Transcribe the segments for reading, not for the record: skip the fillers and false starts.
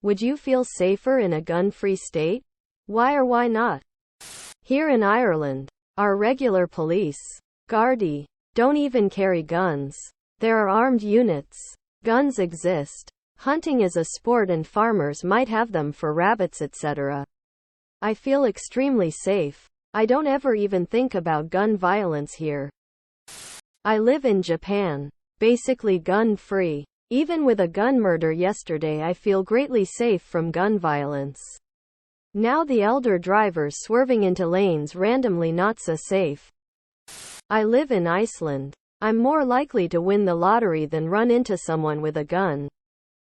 Would you feel safer in a gun-free state? Why or why not? Here in Ireland, our regular police, Gardaí, don't even carry guns. There are armed units. Guns exist. Hunting is a sport and farmers might have them for rabbits etc. I feel extremely safe. I don't ever even think about gun violence here. I live in Japan, basically gun-free. Even with a gun murder yesterday I feel greatly safe from gun violence. Now the elder drivers swerving into lanes randomly not so safe. I live in Iceland. I'm more likely to win the lottery than run into someone with a gun.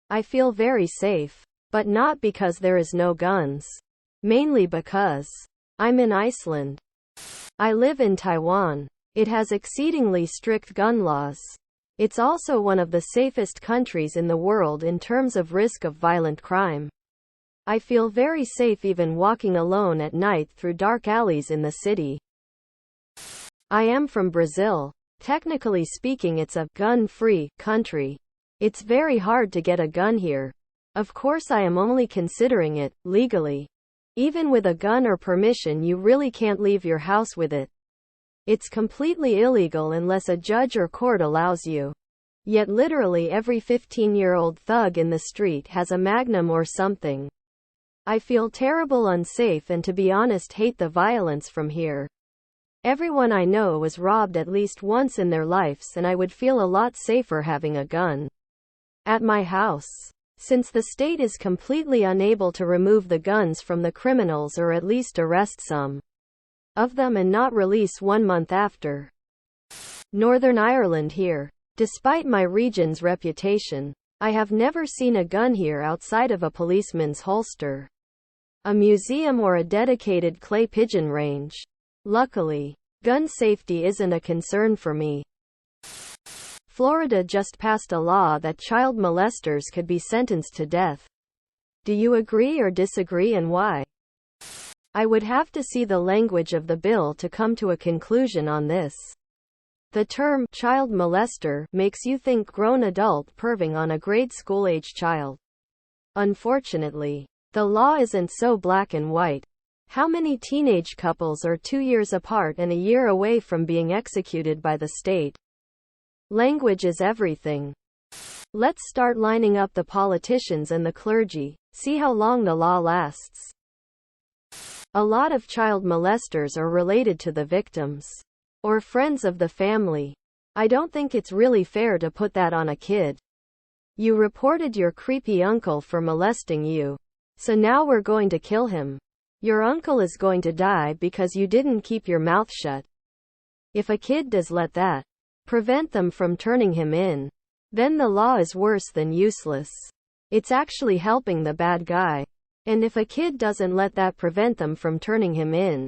I feel very safe, but not because there is no guns. Mainly because I'm in Iceland. I live in Taiwan. It has exceedingly strict gun laws. It's also one of the safest countries in the world in terms of risk of violent crime. I feel very safe even walking alone at night through dark alleys in the city. I am from Brazil. Technically speaking, it's a gun-free country. It's very hard to get a gun here. Of course, I am only considering it legally. Even with a gun or permission, you really can't leave your house with it. It's completely illegal unless a judge or court allows you. Yet literally every 15-year-old thug in the street has a Magnum or something. I feel terrible, unsafe, and to be honest hate the violence from here. Everyone I know was robbed at least once in their lives and I would feel a lot safer having a gun at my house. Since the state is completely unable to remove the guns from the criminals or at least arrest some of them and not release 1 month after. Northern Ireland here. Despite my region's reputation, I have never seen a gun here outside of a policeman's holster, a museum or a dedicated clay pigeon range. Luckily, gun safety isn't a concern for me. Florida just passed a law that child molesters could be sentenced to death. Do you agree or disagree, and why? I would have to see the language of the bill to come to a conclusion on this. The term child molester makes you think grown adult perving on a grade school age child. Unfortunately, the law isn't so black and white. How many teenage couples are 2 years apart and a year away from being executed by the state? Language is everything. Let's start lining up the politicians and the clergy, see how long the law lasts. A lot of child molesters are related to the victims or friends of the family. I don't think it's really fair to put that on a kid. You reported your creepy uncle for molesting you, so now we're going to kill him. Your uncle is going to die because you didn't keep your mouth shut. If a kid does let that prevent them from turning him in, then the law is worse than useless. It's actually helping the bad guy. And if a kid doesn't let that prevent them from turning him in,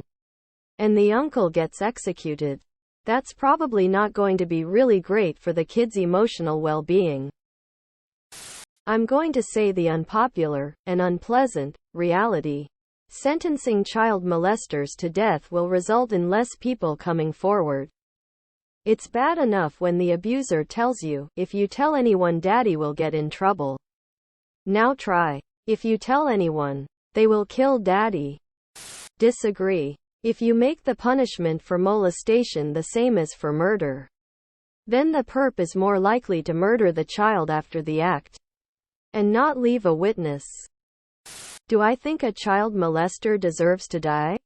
and the uncle gets executed, that's probably not going to be really great for the kid's emotional well-being. I'm going to say the unpopular and unpleasant reality. Sentencing child molesters to death will result in less people coming forward. It's bad enough when the abuser tells you, if you tell anyone, daddy will get in trouble. Now try. If you tell anyone, they will kill daddy. Disagree. If you make the punishment for molestation the same as for murder, then the perp is more likely to murder the child after the act and not leave a witness. Do I think a child molester deserves to die?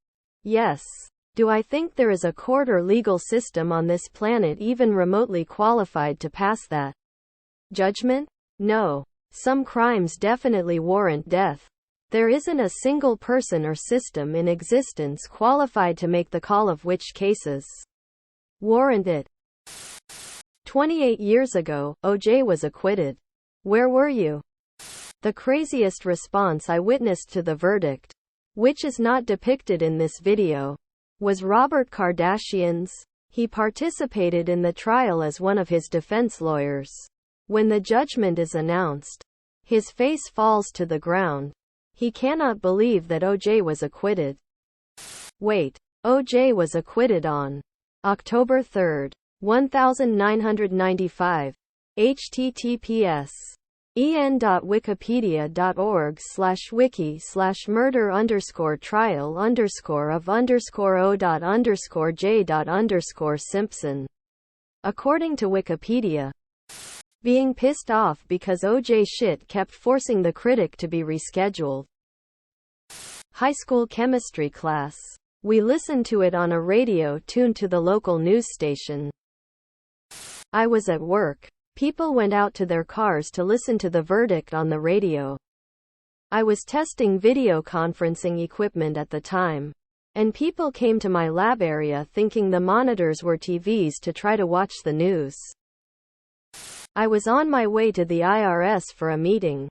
Yes. Do I think there is a court or legal system on this planet even remotely qualified to pass that judgment? No. Some crimes definitely warrant death. There isn't a single person or system in existence qualified to make the call of which cases warrant it. 28 years ago, O.J. was acquitted. Where were you? The craziest response I witnessed to the verdict, which is not depicted in this video, was Robert Kardashian's. He participated in the trial as one of his defense lawyers. When the judgment is announced, his face falls to the ground. He cannot believe that O.J. was acquitted. Wait, O.J. was acquitted on October 3, 1995. https en.wikipedia.org/wiki/murder_of_o._j.Simpson. According to Wikipedia, being pissed off because OJ shit kept forcing the critic to be rescheduled. High school chemistry class. We listened to it on a radio tuned to the local news station. I was at work. People went out to their cars to listen to the verdict on the radio. I was testing video conferencing equipment at the time, and people came to my lab area thinking the monitors were TVs to try to watch the news. I was on my way to the IRS for a meeting.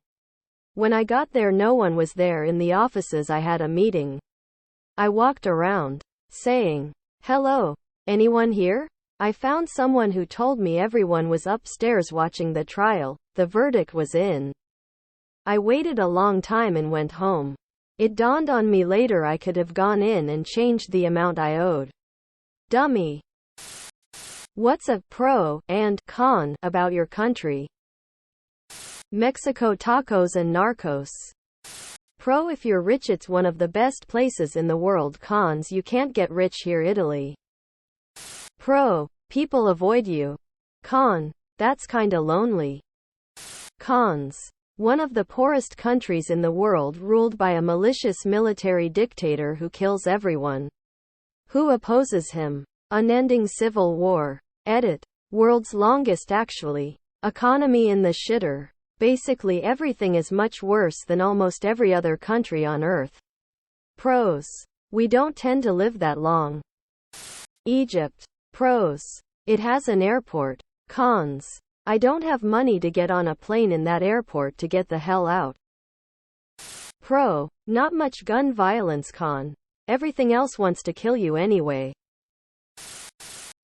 When I got there, no one was there in the offices I had a meeting. I walked around, saying, "Hello, anyone here?" I found someone who told me everyone was upstairs watching the trial. The verdict was in. I waited a long time and went home. It dawned on me later I could have gone in and changed the amount I owed. Dummy. What's a pro and con about your country? Mexico tacos and narcos. Pro: if you're rich, it's one of the best places in the world. Cons: you can't get rich here. Italy. Pro: people avoid you. Con: that's kinda lonely. Cons: one of the poorest countries in the world, ruled by a malicious military dictator who kills everyone who opposes him. Unending civil war. Edit. World's longest actually. Economy in the shitter. Basically everything is much worse than almost every other country on earth. Pros: we don't tend to live that long. Egypt. Pros: it has an airport. Cons: I don't have money to get on a plane in that airport to get the hell out. Pro: not much gun violence. Con: everything else wants to kill you anyway.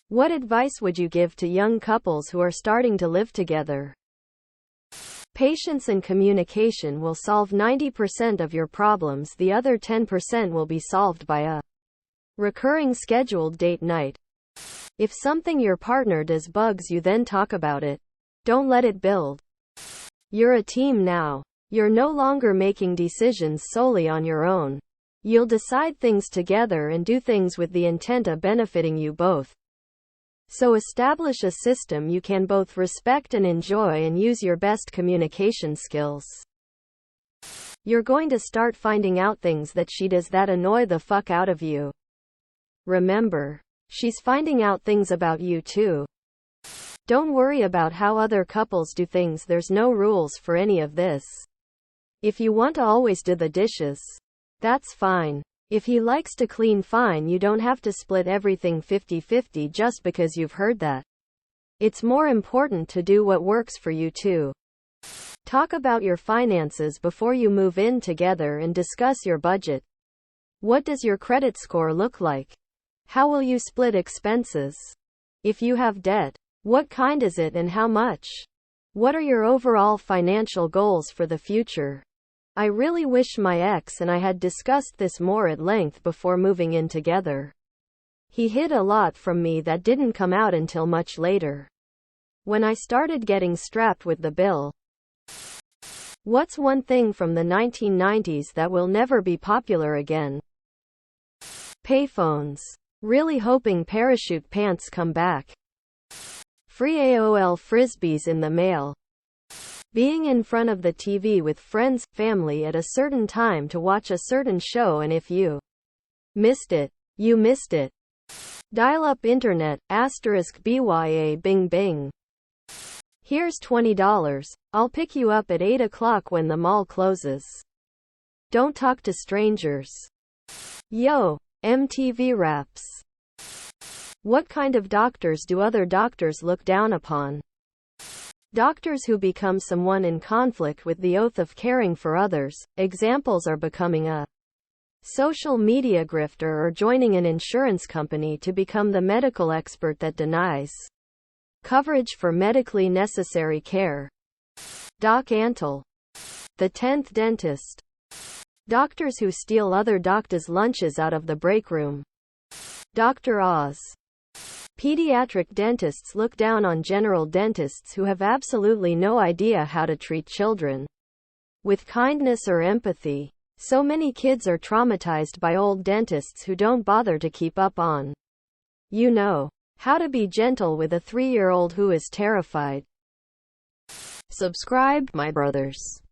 What advice would you give to young couples who are starting to live together? Patience and communication will solve 90% of your problems. The other 10% will be solved by a recurring scheduled date night. If something your partner does bugs you, then talk about it. Don't let it build. You're a team now. You're no longer making decisions solely on your own. You'll decide things together and do things with the intent of benefiting you both. So establish a system you can both respect and enjoy, and use your best communication skills. You're going to start finding out things that she does that annoy the fuck out of you. Remember, she's finding out things about you too. Don't worry about how other couples do things. There's no rules for any of this. If you want to always do the dishes, that's fine. If he likes to clean, fine. You don't have to split everything 50-50 just because you've heard that. It's more important to do what works for you too. Talk about your finances before you move in together and discuss your budget. What does your credit score look like? How will you split expenses? If you have debt, what kind is it and how much? What are your overall financial goals for the future? I really wish my ex and I had discussed this more at length before moving in together. He hid a lot from me that didn't come out until much later, when I started getting strapped with the bill. What's one thing from the 1990s that will never be popular again? Payphones. Really hoping parachute pants come back. Free AOL Frisbees in the mail. Being in front of the TV with friends, family at a certain time to watch a certain show, and if you missed it, you missed it. Dial-up internet, *BYA bing bing. Here's $20. I'll pick you up at 8 o'clock when the mall closes. Don't talk to strangers. Yo, MTV Raps. What kind of doctors do other doctors look down upon? Doctors who become someone in conflict with the oath of caring for others. Examples are becoming a social media grifter or joining an insurance company to become the medical expert that denies coverage for medically necessary care. Doc Antle. The 10th dentist. Doctors who steal other doctors' lunches out of the break room. Dr. Oz. Pediatric dentists look down on general dentists who have absolutely no idea how to treat children with kindness or empathy. So many kids are traumatized by old dentists who don't bother to keep up on, how to be gentle with a 3-year-old who is terrified. Subscribe, my brothers.